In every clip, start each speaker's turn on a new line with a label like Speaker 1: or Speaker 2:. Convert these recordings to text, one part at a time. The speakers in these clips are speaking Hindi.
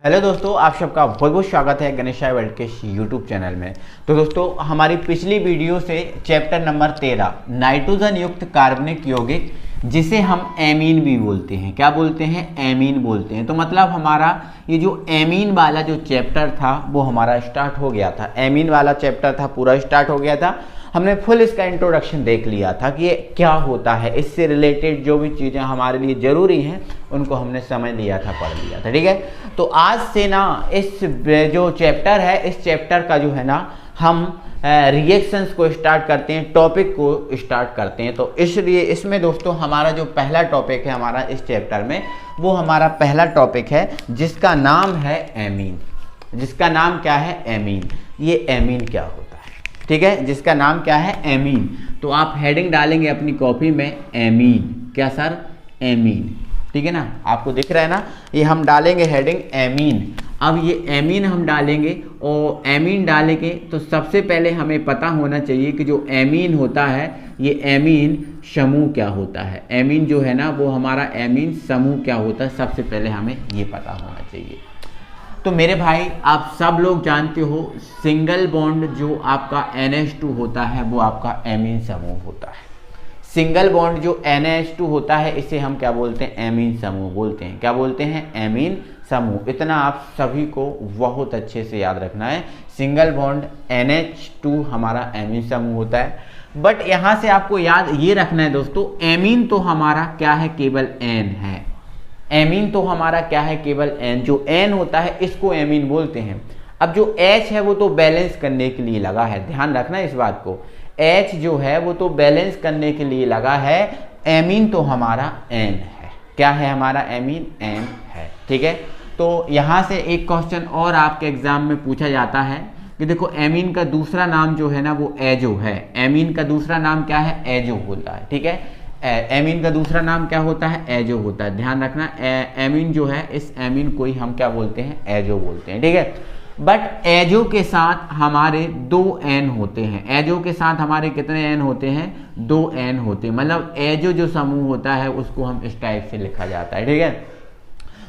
Speaker 1: हेलो दोस्तों, आप सबका बहुत बहुत स्वागत है गणेशाय वर्ल्ड के यूट्यूब चैनल में। तो दोस्तों, हमारी पिछली वीडियो से चैप्टर नंबर 13 नाइट्रोजन युक्त कार्बनिक यौगिक, जिसे हम एमीन भी बोलते हैं, क्या बोलते हैं, एमीन बोलते हैं। तो मतलब हमारा ये जो एमीन वाला जो चैप्टर था वो हमारा स्टार्ट हो गया था। एमीन वाला चैप्टर था पूरा स्टार्ट हो गया था। हमने फुल इसका इंट्रोडक्शन देख लिया था कि ये क्या होता है, इससे रिलेटेड जो भी चीज़ें हमारे लिए ज़रूरी हैं उनको हमने समझ लिया था, पढ़ लिया था। ठीक है, तो आज से ना इस जो चैप्टर है, इस चैप्टर का जो है ना हम रिएक्शंस को स्टार्ट करते हैं, टॉपिक को स्टार्ट करते हैं। तो इसलिए इसमें दोस्तों हमारा जो पहला टॉपिक है हमारा इस चैप्टर में, वो हमारा पहला टॉपिक है जिसका नाम है एमीन। जिसका नाम क्या है, एमीन। ये एमीन क्या होता है, ठीक है, जिसका नाम क्या है, एमीन। तो आप हेडिंग डालेंगे अपनी कॉपी में एमीन। क्या सर, एमीन, ठीक है ना, आपको दिख रहा है ना, ये हम डालेंगे हेडिंग एमीन। अब ये एमीन हम डालेंगे और एमीन डालेंगे तो सबसे पहले हमें पता होना चाहिए कि जो एमीन होता है, ये एमीन समूह क्या होता है। एमीन जो है ना वो हमारा एमीन समूह क्या होता है, सबसे पहले हमें ये पता होना चाहिए। तो मेरे भाई, आप सब लोग जानते हो सिंगल बॉन्ड जो आपका NH2 होता है वो आपका एमीन समूह होता है। सिंगल बॉन्ड जो NH2 होता है इसे हम क्या बोलते हैं, एमीन समूह बोलते हैं। क्या बोलते हैं, एमीन समूह। इतना आप सभी को बहुत अच्छे से याद रखना है, सिंगल बॉन्ड NH2 हमारा एमीन समूह होता है। बट यहाँ से आपको याद ये रखना है दोस्तों, एमीन तो हमारा क्या है, केवल N है। एमीन तो हमारा क्या है, केवल N। जो N होता है इसको एमीन बोलते हैं। अब जो H है वो तो बैलेंस करने के लिए लगा है, ध्यान रखना इस बात को। H जो है वो तो बैलेंस करने के लिए लगा है, एमीन तो हमारा N है। क्या है हमारा, एमीन N है, ठीक है। तो यहाँ से एक क्वेश्चन और आपके एग्जाम में पूछा जाता है कि देखो एमीन का दूसरा नाम जो है ना वो एजो है। एमीन का दूसरा नाम क्या है, एजो होता है, ठीक है। एमीन का दूसरा नाम क्या होता है, एजो होता है, ध्यान रखना। एमीन जो है, इस एमीन को ही हम क्या बोलते हैं, एजो बोलते हैं, ठीक है। बट एजो के साथ हमारे 2 N होते हैं। एजो के साथ हमारे कितने N होते हैं, 2 N होते हैं। मतलब एजो जो समूह होता है उसको हम इस टाइप से लिखा जाता है, ठीक है।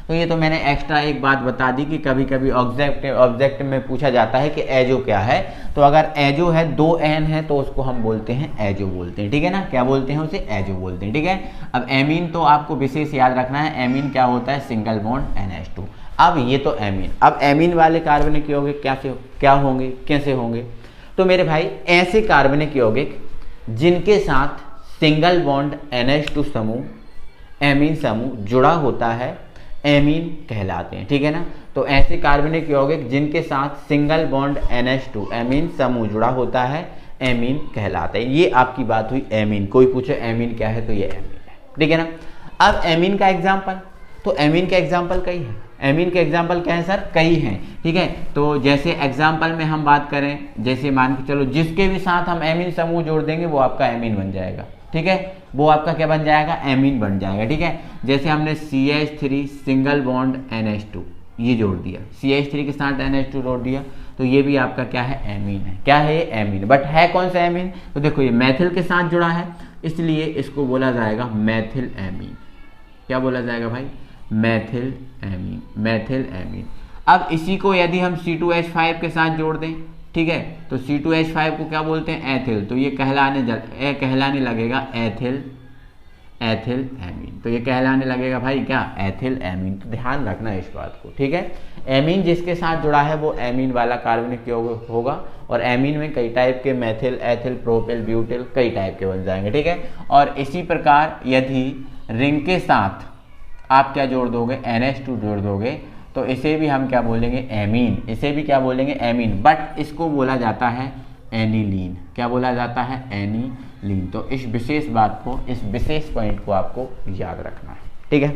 Speaker 1: तो ये तो मैंने एक्स्ट्रा एक बात बता दी कि कभी कभी ऑब्जेक्ट में पूछा जाता है कि एजो क्या है। तो अगर एजो है, 2 N है, तो उसको हम बोलते हैं एजो बोलते हैं, ठीक है ना। क्या बोलते हैं उसे, एजो बोलते हैं, ठीक है। अब एमीन तो आपको विशेष याद रखना है, एमीन क्या होता है, सिंगल बॉन्ड NH2। अब ये तो एमीन। अब एमीन वाले कार्बनिक यौगिक क्या होंगे, कैसे होंगे। तो मेरे भाई, ऐसे कार्बनिक यौगिक जिनके साथ सिंगल बॉन्ड NH2 समूह, एमीन समूह जुड़ा होता है, एमीन कहलाते हैं, ठीक है ना। तो ऐसे कार्बनिक यौगिक जिनके साथ सिंगल बॉन्ड NH2 एमीन समूह जुड़ा होता है, एमीन कहलाते हैं। ये आपकी बात हुई एमीन। कोई पूछे एमीन क्या है तो ये एमीन है, ठीक है ना। अब एमीन का एग्जाम्पल, तो एमीन का एग्जाम्पल कई है। एमीन के एग्जाम्पल क्या है सर, कई हैं, ठीक है। तो जैसे एग्जाम्पल में हम बात करें, जैसे मान के चलो जिसके भी साथ हम एमीन समूह जोड़ देंगे वो आपका एमीन बन जाएगा, ठीक है। वो आपका क्या बन जाएगा, एमीन बन जाएगा, ठीक है। जैसे हमने CH3 सिंगल बॉन्ड NH2 ये जोड़ दिया, CH3 के साथ NH2 जोड़ दिया, तो ये भी आपका क्या है, एमीन है। क्या है ये, एमीन। बट है कौन सा एमीन, तो देखो ये मैथिल के साथ जुड़ा है, इसलिए इसको बोला जाएगा मैथिल एमीन। क्या बोला जाएगा भाई, मैथिल एमीन, मैथिल एमीन। अब इसी को यदि हम C2H5 के साथ जोड़ दें, ठीक है, तो C2H5 को क्या बोलते हैं, एथिल। तो ये कहलाने लगेगा एथिल एमीन। तो ये कहलाने लगेगा भाई क्या, एथिल एमीन। तो ध्यान रखना इस बात को, ठीक है। एमीन जिसके साथ जुड़ा है वो एमीन वाला कार्बनिक यौगिक होगा। और एमीन में कई टाइप के, मैथिल, एथिल, प्रोपिल, ब्यूटिल, कई टाइप के बन जाएंगे, ठीक है। और इसी प्रकार यदि रिंग के साथ आप क्या जोड़ दोगे, NH2 जोड़ दोगे, तो इसे भी हम क्या बोलेंगे, एमीन। इसे भी क्या बोलेंगे, एमीन। बट इसको बोला जाता है एनिलीन। क्या बोला जाता है, एनिलीन। तो इस विशेष बात को, इस विशेष पॉइंट को आपको याद रखना है, ठीक है।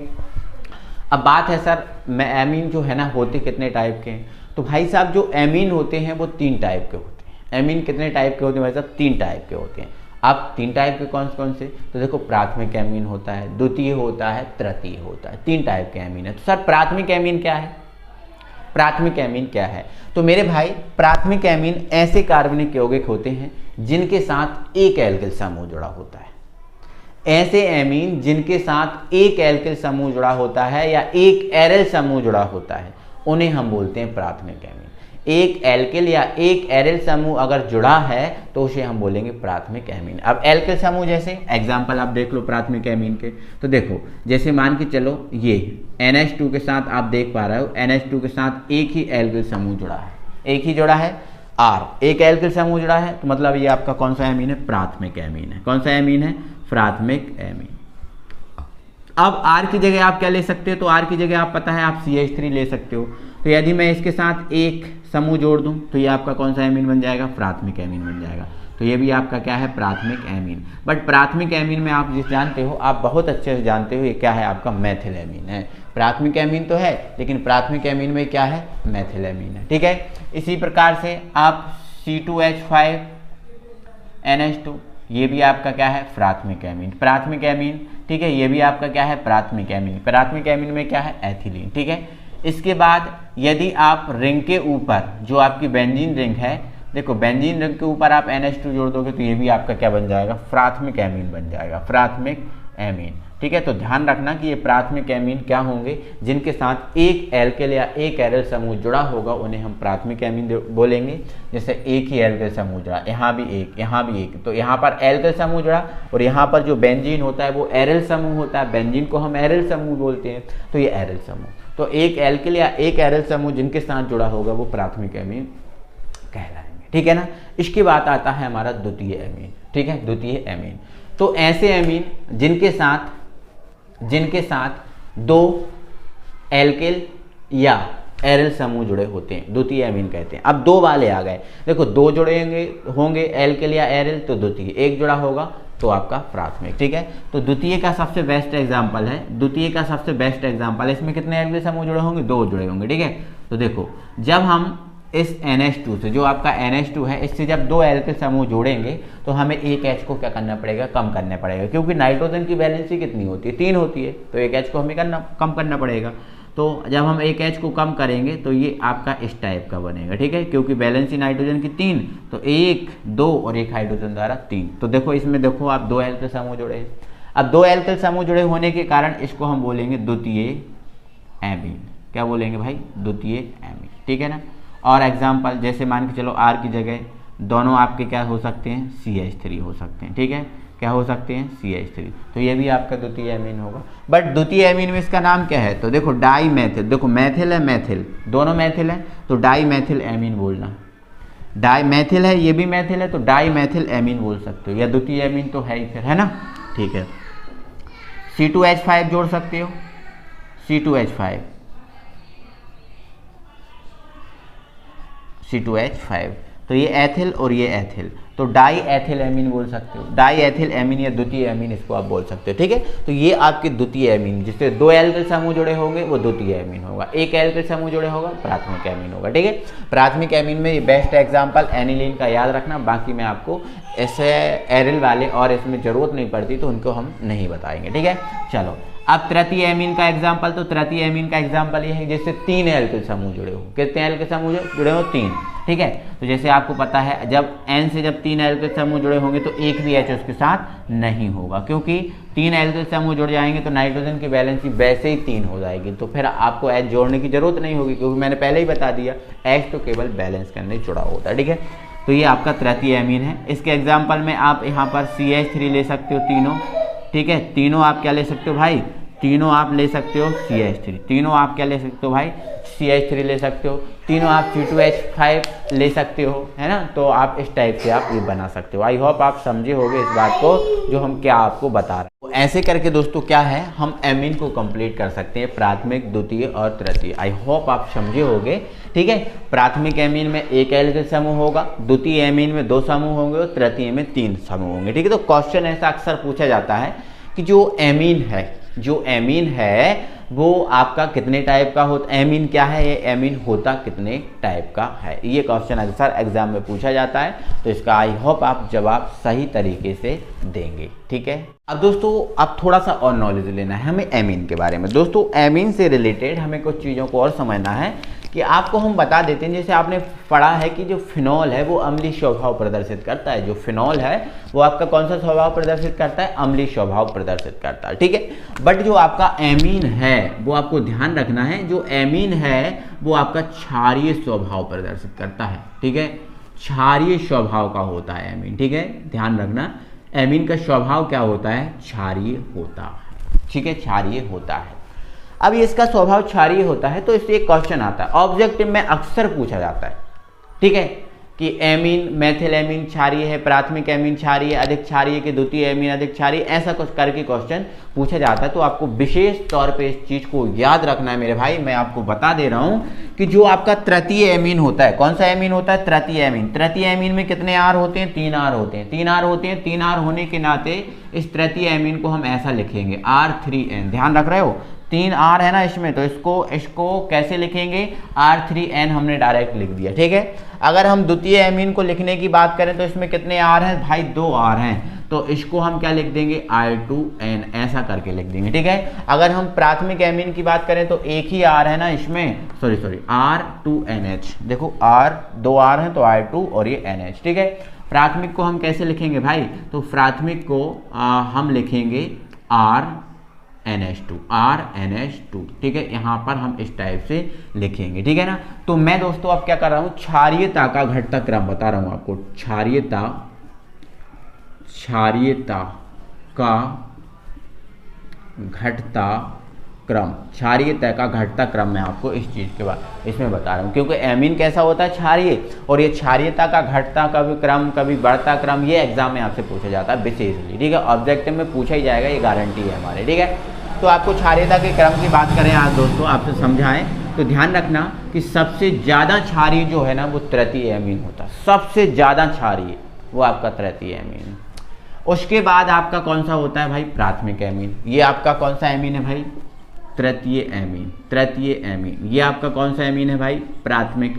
Speaker 1: अब बात है सर, एमीन जो है ना होते कितने टाइप के हैं। तो भाई साहब, जो एमीन होते हैं वो 3 टाइप के होते हैं। एमीन कितने टाइप के होते हैं भाई साहब, 3 टाइप के होते हैं। अब 3 टाइप के कौन कौन से, तो देखो प्राथमिक एमीन होता है, द्वितीय होता है, तृतीय होता है। 3 टाइप के एमीन है। तो सर प्राथमिक एमीन क्या है, प्राथमिक एमीन क्या है। तो मेरे भाई, प्राथमिक एमीन ऐसे कार्बनिक यौगिक होते हैं जिनके साथ एक एल्किल समूह जुड़ा होता है। ऐसे एमीन जिनके साथ एक एल्किल समूह जुड़ा होता है या एक एरल समूह जुड़ा होता है उन्हें हम बोलते हैं प्राथमिक एमीन। एक एल्किल या एक एरिल समूह अगर जुड़ा है तो उसे हम बोलेंगे प्राथमिक एमीन। अब एल्किल समूह जैसे एग्जांपल आप देख लो प्राथमिक एमीन के, तो देखो जैसे मान के चलो ये NH2 के साथ आप देख पा रहे हो NH2 के साथ एक ही एल्किल समूह जुड़ा है, एक ही जुड़ा है R, एक एल्किल समूह जुड़ा है, तो मतलब ये आपका कौन सा एमीन है? प्राथमिक एमीन है। कौन सा एमीन है? प्राथमिक एमीन। अब R की जगह आप क्या ले सकते हो? तो R की जगह आप पता है आप CH3 ले सकते हो। तो यदि मैं इसके साथ एक समूह जोड़ दूं तो ये आपका कौन सा एमीन बन जाएगा? प्राथमिक एमीन बन जाएगा। तो ये भी आपका क्या है? प्राथमिक एमीन। बट प्राथमिक एमीन में आप जिस जानते हो, आप बहुत अच्छे से जानते हो, ये क्या है? आपका मेथिल एमीन है। प्राथमिक एमीन तो है लेकिन प्राथमिक एमीन में क्या है? मेथिल एमीन है। ठीक है, इसी प्रकार से आप C2H5 NH2, ये भी आपका क्या है? प्राथमिक एमीन। प्राथमिक एमीन, ठीक है, ये भी आपका क्या है? प्राथमिक एमीन। प्राथमिक एमीन में क्या है? एथिलीन। ठीक है, इसके बाद यदि आप रिंग के ऊपर जो आपकी बेंजीन रिंग है, देखो बेंजीन रिंग के ऊपर आप NH2 जोड़ दोगे तो ये भी आपका क्या बन जाएगा? प्राथमिक एमीन बन जाएगा। प्राथमिक एमीन। ठीक है, तो ध्यान रखना कि ये प्राथमिक एमीन क्या होंगे? जिनके साथ एक एल्किल या एक एरिल समूह जुड़ा होगा उन्हें हम प्राथमिक एमीन बोलेंगे। जैसे एक ही एल्किल समूह जुड़ा, यहाँ भी एक, यहाँ भी एक, तो यहाँ पर एल्किल समूह जुड़ा और यहाँ पर जो बेंजीन होता है वो एरिल समूह होता है, बेंजीन को हम एरिल समूह बोलते हैं, तो ये एरिल समूह। तो एक एल्किल या एक एरिल समूह जिनके साथ जुड़ा होगा वो प्राथमिक एमीन कहलाएंगे। ठीक है ना। इसके बाद आता है हमारा द्वितीय एमीन। ठीक है, द्वितीय एमीन। तो ऐसे एमीन जिनके साथ दो एल्किल या एरिल समूह जुड़े होते हैं, द्वितीय एमीन कहते हैं। अब दो वाले आ गए, देखो दो जुड़े होंगे एल्किल या एरिल तो द्वितीय, एक जुड़ा होगा तो आपका प्राथमिक। ठीक है, तो द्वितीय का सबसे बेस्ट एग्जांपल है, द्वितीय का सबसे बेस्ट एग्जांपल, इसमें कितने एल्किल समूह जुड़े होंगे? दो जुड़े होंगे। ठीक है, तो देखो जब हम इस NH2 से, जो आपका NH2 है, इससे जब दो एल्किल समूह जोड़ेंगे तो हमें एक H को क्या करना पड़ेगा? कम करना पड़ेगा, क्योंकि नाइट्रोजन की वैलेंसी कितनी होती है? 3 होती है, तो एक H को हमें कम करना पड़ेगा। तो जब हम एक H को कम करेंगे तो ये आपका इस टाइप का बनेगा। ठीक है, क्योंकि वैलेंसी नाइट्रोजन की 3, तो 1, 2 और एक हाइड्रोजन द्वारा 3। तो देखो इसमें देखो आप दो एल्किल समूह जुड़े हैं। अब दो एल्किल समूह जुड़े होने के कारण इसको हम बोलेंगे द्वितीय एमीन। क्या बोलेंगे भाई? द्वितीय एमीन। ठीक है ना। और एग्जाम्पल जैसे मान के चलो R की जगह दोनों आपके क्या हो सकते हैं? CH3 हो सकते हैं। ठीक है, क्या हो सकते हैं? CH3, तो ये भी आपका द्वितीय एमीन होगा। बट द्वितीय एमीन में इसका नाम क्या है? तो देखो डाई मैथिल, देखो मैथिल है मैथिल, दोनों मैथिल है तो डाई मैथिल एमीन बोलना। डाई मैथिल है, ये भी मैथिल है तो डाई मैथिल एमीन बोल सकते हो, या द्वितीय एमीन तो है ही फिर, है ना। ठीक है, C2H5 जोड़ सकते हो, C2H5, तो ये एथिल और ये एथिल, तो डाई एथिल एमीन बोल सकते हो। डाई एथिल एमीन या द्वितीय एमीन इसको आप बोल सकते हो। ठीक है, तो ये आपके द्वितीय एमीन, जिससे दो एल्किल समूह जुड़े होंगे वो द्वितीय एमीन होगा, एक एल्किल समूह जुड़े होगा प्राथमिक एमीन होगा। ठीक है, प्राथमिक एमीन में बेस्ट एग्जांपल एनिलीन का याद रखना, बाकी मैं आपको ऐसे एरिल वाले और इसमें जरूरत नहीं पड़ती तो उनको हम नहीं बताएंगे। ठीक है, चलो अब तृतीय एमीन का एग्जांपल, तो तृतीय एमीन का एग्जांपल ये है जैसे 3 एल्किल समूह जुड़े हो। कितने एल्किल समूह जुड़े हो? 3। ठीक है, तो जैसे आपको पता है जब N से जब 3 एल्किल समूह जुड़े होंगे तो एक भी H उसके साथ नहीं होगा, क्योंकि 3 एल्किल समूह जुड़ जाएंगे तो नाइट्रोजन की वैलेंसी वैसे ही 3 हो जाएगी, तो फिर आपको H जोड़ने की जरूरत नहीं होगी, क्योंकि मैंने पहले ही बता दिया H तो केवल बैलेंस करने जुड़ा होता है। ठीक है, तो ये आपका तृतीय एमीन है। इसके एग्जाम्पल में आप यहाँ पर CH3 ले सकते हो तीनों। ठीक है, तीनों आप क्या ले सकते हो भाई? तीनों आप ले सकते हो CH3, तीनों आप क्या ले सकते हो भाई? CH3 ले सकते हो, तीनों आप C2H5 ले सकते हो, है ना। तो आप इस टाइप से आप ये बना सकते हो। आई होप आप समझे होंगे इस बात को जो हम क्या आपको बता रहे हैं। तो ऐसे करके दोस्तों क्या है, हम एमीन को कंप्लीट कर सकते हैं, प्राथमिक, द्वितीय और तृतीय। आई होप आप समझे होंगे। ठीक है, प्राथमिक एमीन में एक एल्किल समूह होगा, द्वितीय एमीन में 2 समूह होंगे और तृतीय में 3 समूह होंगे। ठीक है, तो क्वेश्चन ऐसा अक्सर पूछा जाता है कि जो एमीन है वो आपका कितने टाइप का होता, एमीन क्या है, ये एमीन होता कितने टाइप का है, ये क्वेश्चन अक्सर एग्जाम में पूछा जाता है। तो इसका आई होप आप जवाब सही तरीके से देंगे। ठीक है, अब दोस्तों अब थोड़ा सा और नॉलेज लेना है हमें एमीन के बारे में। दोस्तों एमीन से रिलेटेड हमें कुछ चीज़ों को और समझना है कि आपको हम बता देते हैं, जैसे आपने पढ़ा है कि जो फिनॉल है वो अम्लीय स्वभाव प्रदर्शित करता है, जो फिनॉल है वो आपका कौन सा स्वभाव प्रदर्शित करता है, अम्लीय स्वभाव प्रदर्शित करता है, ठीक है। बट जो आपका एमीन है वो आपको ध्यान रखना है, जो एमीन है वो आपका क्षारीय स्वभाव प्रदर्शित करता है, ठीक है, क्षारीय स्वभाव का होता है एमीन, ठीक है, ध्यान रखना एमीन का स्वभाव क्या होता है, क्षारीय होता है, ठीक है, क्षारीय होता है। अब इसका स्वभाव क्षारीय होता है तो इससे एक क्वेश्चन आता है, ऑब्जेक्टिव में अक्सर पूछा जाता है, ठीक है, कि एमीन मेथिल एमीन क्षारीय है, प्राथमिक एमीन क्षारीय, अधिक क्षारीय के द्वितीय एमीन अधिक क्षारीय, ऐसा कुछ करके क्वेश्चन पूछा जाता है। तो आपको विशेष तौर पे इस चीज को याद रखना है मेरे भाई। मैं आपको बता दे रहा हूं कि जो आपका तृतीय एमीन होता है, कौन सा एमीन होता है, तृतीय एमीन। तृतीय एमीन में कितने आर होते हैं, 3 आर होते हैं, 3 आर होते हैं। 3 आर होने के नाते इस तृतीय एमीन को हम ऐसा लिखेंगे R3N, ध्यान रख रहे हो, 3 आर है ना इसमें, तो इसको कैसे लिखेंगे, R3N हमने डायरेक्ट लिख दिया, ठीक है। अगर हम द्वितीय एमीन को लिखने की बात करें तो इसमें कितने आर हैं भाई, 2 आर हैं, तो इसको हम क्या लिख देंगे, R2N, ऐसा करके लिख देंगे, ठीक है। अगर हम प्राथमिक एमीन की बात करें तो एक ही आर है ना इसमें, सॉरी R2NH, देखो दो आर हैं तो R2 और ये NH, ठीक है। प्राथमिक को हम कैसे लिखेंगे भाई, तो प्राथमिक को हम लिखेंगे RNH2, ठीक है, यहां पर हम इस टाइप से लिखेंगे, ठीक है ना। तो मैं दोस्तों अब क्या कर रहा हूं, क्षारीयता का घटता क्रम बता रहा हूं आपको, क्षारीयता का घटता क्रम, क्षारीयता का घटता क्रम मैं आपको इस चीज के बाद इसमें बता रहा हूं, क्योंकि एमीन कैसा होता है, क्षारीय, और ये क्षारीयता का घटता कभी क्रम कभी बढ़ता क्रम, ये एग्जाम में आपसे पूछा जाता है विशेषली, ठीक है, ऑब्जेक्टिव में पूछा ही जाएगा, ये गारंटी है हमारे, ठीक है। तो आपको क्षारीयता के क्रम की बात करें आज दोस्तों, आपसे समझाएं तो ध्यान रखना कि सबसे ज्यादा क्षारीय जो है ना वो तृतीय एमीन होता है, सबसे ज्यादा क्षारीय वो आपका तृतीय एमीन। उसके बाद आपका कौन सा होता है भाई, प्राथमिक एमीन। ये आपका कौन सा एमीन है भाई, तृतीय एमीन। ये आपका कौन सा एमीन है भाई, प्राथमिक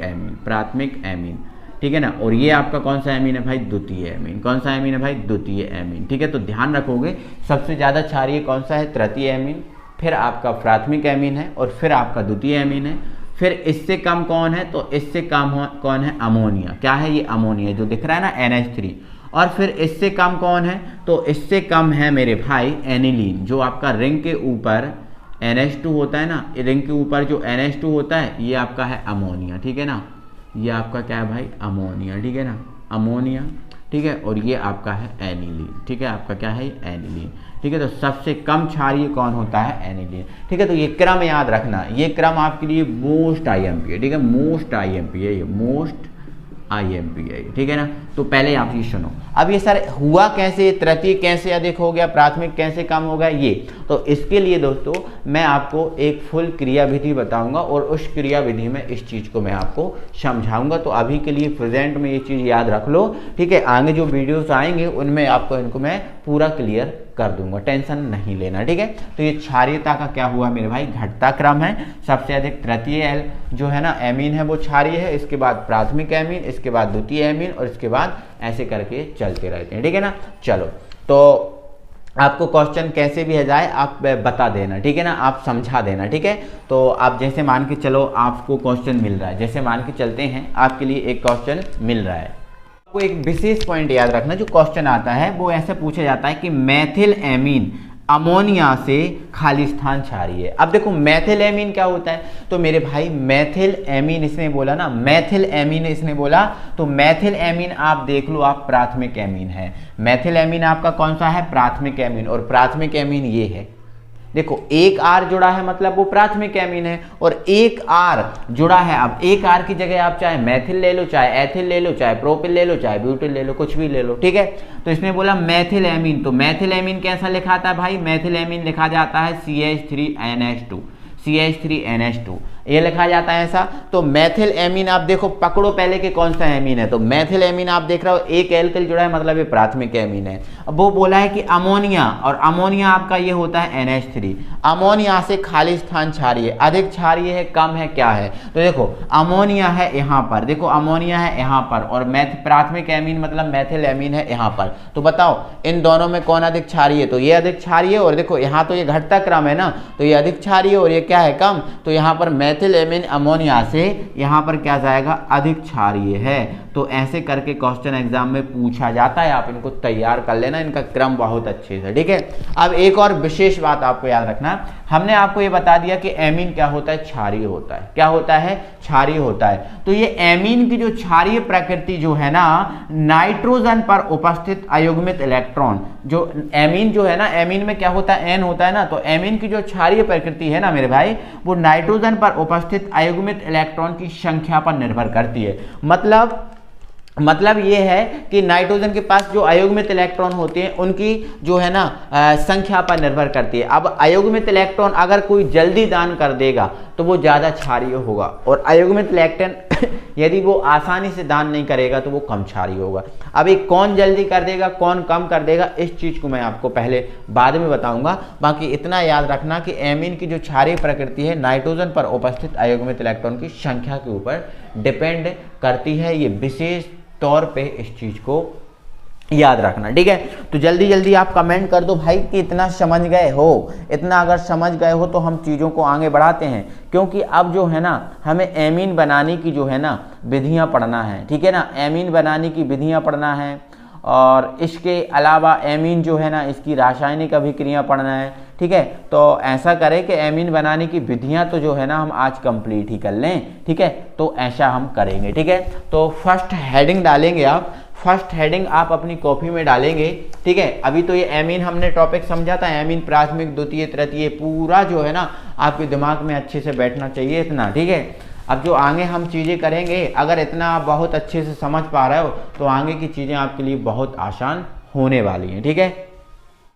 Speaker 1: एमीन, ठीक है ना। और ये आपका कौन सा एमीन है भाई, द्वितीय एमीन। कौन सा एमीन है भाई, द्वितीय एमीन, ठीक है। तो ध्यान रखोगे सबसे ज्यादा क्षारीय कौन सा है, तृतीय एमीन, फिर आपका प्राथमिक एमीन है, और फिर आपका द्वितीय एमीन है। फिर इससे कम कौन है, तो इससे कम कौन है, अमोनिया। क्या है ये, अमोनिया, जो दिख रहा है ना NH3। और फिर इससे कम कौन है, तो इससे कम है मेरे भाई एनिलीन, जो आपका रिंग के ऊपर NH2 होता है ना, रिंग के ऊपर जो NH2 होता है ये आपका है अमोनिया, ठीक है ना। ये आपका क्या है भाई, अमोनिया, ठीक है ना, अमोनिया, ठीक है। और ये आपका है एनिलीन, ठीक है, आपका क्या है, एनिलीन, ठीक है। तो सबसे कम क्षारीय कौन होता है, एनिलीन, ठीक है। तो ये क्रम याद रखना, ये क्रम आपके लिए मोस्ट IMP है, ठीक है, मोस्ट IMP है, ये मोस्ट IMP है, ठीक है ना। तो पहले आप ये सुनो, अब ये सर हुआ कैसे, तृतीय कैसे अधिक हो गया, प्राथमिक कैसे कम हो गया, ये तो इसके लिए दोस्तों मैं आपको एक फुल क्रियाविधि बताऊंगा, और उस क्रियाविधि में इस चीज को मैं आपको समझाऊंगा। तो अभी के लिए प्रेजेंट में ये चीज याद रख लो, ठीक है। आगे जो वीडियोस आएंगे उनमें आपको इनको मैं पूरा क्लियर कर दूंगा, टेंशन नहीं लेना, ठीक है। तो ये क्षारीयता का क्या हुआ मेरे भाई, घटता क्रम है। सबसे अधिक तृतीय जो है ना एमीन है वो क्षारीय है, इसके बाद प्राथमिक एमीन, इसके बाद द्वितीय एमीन, और इसके बाद ऐसे करके चलते रहते हैं, ठीक है ना। चलो, तो आपको क्वेश्चन कैसे भी है जाए आप बता देना, ठीक है ना, आप समझा देना, ठीक है। तो आप जैसे मान के चलो आपको क्वेश्चन मिल रहा है, जैसे मान के चलते हैं आपके लिए एक क्वेश्चन मिल रहा है, आपको एक विशेष पॉइंट याद रखना, जो क्वेश्चन आता है वो ऐसे पूछा जाता है कि मेथिल एमीन अमोनिया से खाली स्थान क्षारीय है। अब देखो मेथिल एमीन क्या होता है, तो मेरे भाई मेथिल एमीन इसने बोला ना, मेथिल एमीन इसने बोला, तो मेथिल एमीन आप देख लो, आप प्राथमिक एमीन है। मेथिल एमीन आपका कौन सा है, प्राथमिक एमीन, और प्राथमिक एमीन ये है, देखो एक आर जुड़ा है मतलब वो प्राथमिक एमीन है, और एक आर जुड़ा है। अब एक आर की जगह आप चाहे मेथिल ले लो, चाहे एथिल ले लो, चाहे प्रोपिल ले लो, चाहे ब्यूटिल ले लो, कुछ भी ले लो, ठीक है। तो इसने बोला मेथिल एमीन, तो मेथिल एमीन कैसा लिखा था भाई, मेथिल एमीन लिखा जाता है CH3NH2, ये लिखा जाता है ऐसा। तो मेथिल एमीन आप देखो, पकड़ो पहले कि कौन सा एमीन है, तो मेथिल एमीन आप देख रहे हो एक एल्किल जुड़ा है मतलब ये प्राथमिक एमीन है। अब वो बोला है कि अमोनिया, और अमोनिया आपका ये होता है NH3, अमोनिया से खाली स्थान क्षारीय, अधिक क्षारीय है, कम है, क्या है, तो देखो अमोनिया है यहाँ पर, देखो अमोनिया है यहाँ पर, और प्राथमिक एमीन मतलब मेथिल एमीन है यहाँ पर। तो बताओ इन दोनों में कौन अधिक क्षारीय है, तो ये अधिक क्षारीय, और देखो यहाँ तो ये घटता क्रम है ना, तो ये अधिक क्षारीय और ये क्या है, कम, तो यहाँ पर मेथिल एमीन अमोनिया से यहाँ पर क्या जाएगा, अधिक क्षारीय है। तो ऐसे करके क्वेश्चन एग्जाम में पूछा जाता है, आप इनको तैयार कर लेना, इनका क्रम बहुत अच्छे से, ठीक है। अब एक और विशेष बात आपको याद रखना, हमने आपको ये बता दिया कि एमीन क्या होता है, क्षारीय होता है। क्या होता है, क्षारीय होता है। तो ये एमीन की जो क्षारीय प्रकृति जो है ना, नाइट्रोजन पर उपस्थित अयुग्मित इलेक्ट्रॉन, जो एमीन जो है ना, एमीन में क्या होता है, एन होता है ना, तो एमीन की जो क्षारीय प्रकृति है ना मेरे भाई, वो नाइट्रोजन पर उपस्थित अयुग्मित इलेक्ट्रॉन की संख्या पर निर्भर करती है। मतलब ये है कि नाइट्रोजन के पास जो अयुग्मित इलेक्ट्रॉन होते हैं उनकी जो है ना संख्या पर निर्भर करती है। अब अयुग्मित इलेक्ट्रॉन अगर कोई जल्दी दान कर देगा तो वो ज़्यादा क्षारीय होगा, और अयुग्मित इलेक्ट्रॉन यदि वो आसानी से दान नहीं करेगा तो वो कम क्षारीय होगा। अब एक कौन जल्दी कर देगा, कौन कम कर देगा, इस चीज़ को मैं आपको पहले बाद में बताऊंगा। बाकी इतना याद रखना कि एमीन की जो क्षारीय प्रकृति है नाइट्रोजन पर उपस्थित अयुग्मित इलेक्ट्रॉन की संख्या के ऊपर डिपेंड करती है। ये विशेष तौर पे इस चीज को याद रखना, ठीक है। तो जल्दी जल्दी आप कमेंट कर दो भाई कि इतना समझ गए हो। इतना अगर समझ गए हो तो हम चीज़ों को आगे बढ़ाते हैं, क्योंकि अब जो है ना हमें एमीन बनाने की जो है ना विधियां पढ़ना है, ठीक है ना। एमीन बनाने की विधियां पढ़ना है, और इसके अलावा एमीन जो है ना इसकी रासायनिक अभिक्रिया पढ़ना है, ठीक है। तो ऐसा करें कि एमीन बनाने की विधियां तो जो है ना हम आज कंप्लीट ही कर लें, ठीक है। तो ऐसा हम करेंगे, ठीक है। तो फर्स्ट हेडिंग डालेंगे आप, फर्स्ट हेडिंग आप अपनी कॉपी में डालेंगे, ठीक है। अभी तो ये एमीन हमने टॉपिक समझा था, एमीन प्राथमिक द्वितीय तृतीय पूरा जो है ना आपके दिमाग में अच्छे से बैठना चाहिए, इतना, ठीक है। अब जो आगे हम चीज़ें करेंगे, अगर इतना आप बहुत अच्छे से समझ पा रहे हो तो आगे की चीज़ें आपके लिए बहुत आसान होने वाली हैं, ठीक है।